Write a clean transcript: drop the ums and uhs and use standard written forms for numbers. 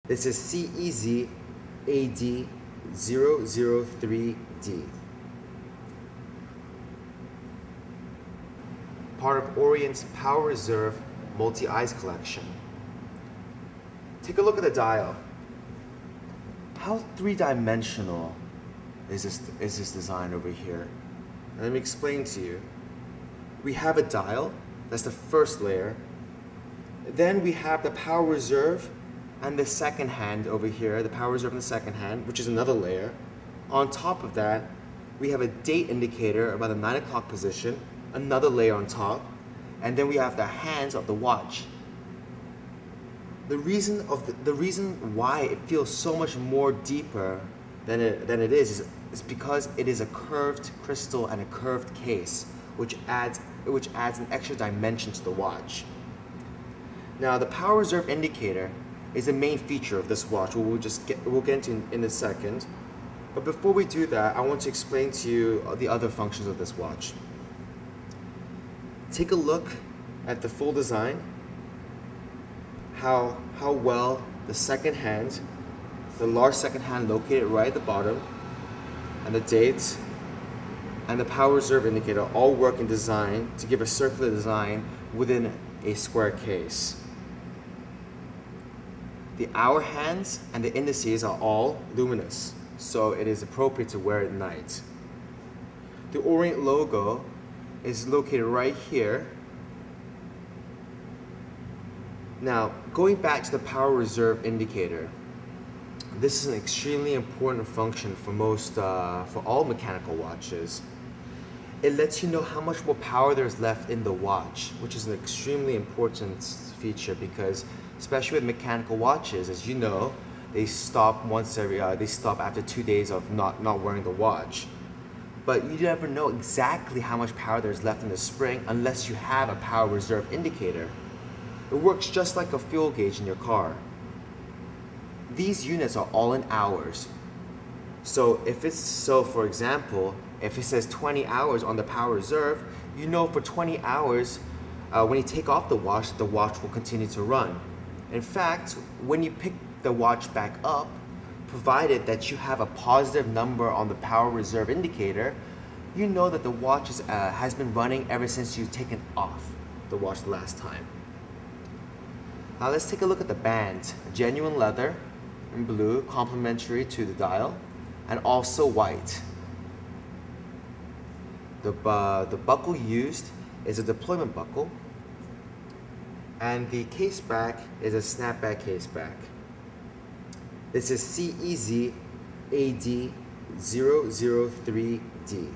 This is CEZAD003D. Part of Orient's Power Reserve multi-eyes collection. Take a look at the dial. How three-dimensional is this design over here? And let me explain to you. We have a dial, that's the first layer. Then we have the power reserve and the second hand over here, the power reserve and the second hand, which is another layer. On top of that, we have a date indicator about the 9 o'clock position, another layer on top, and then we have the hands of the watch. The reason why it feels so much more deeper than it is because it is a curved crystal and a curved case, which adds an extra dimension to the watch. Now, the power reserve indicator is the main feature of this watch. We'll get into in a second. But before we do that, I want to explain to you the other functions of this watch. Take a look at the full design. How well the second hand, the large second hand located right at the bottom, and the date and the power reserve indicator all work in design to give a circular design within a square case. The hour hands and the indices are all luminous, so it is appropriate to wear at night. The Orient logo is located right here. Now, going back to the power reserve indicator, this is an extremely important function for all mechanical watches. It lets you know how much more power there's left in the watch, which is an extremely important feature because, especially with mechanical watches, as you know, they stop after 2 days of not wearing the watch. But you never know exactly how much power there's left in the spring unless you have a power reserve indicator. It works just like a fuel gauge in your car. These units are all in hours. So for example, if it says 20 hours on the power reserve, you know for 20 hours, when you take off the watch will continue to run. In fact, when you pick the watch back up, provided that you have a positive number on the power reserve indicator, you know that the watch has been running ever since you've taken off the watch the last time. Now let's take a look at the band. Genuine leather in blue, complementary to the dial, and also white. The buckle used is a deployment buckle, and the case back is a snapback case back. This is CEZAD003D.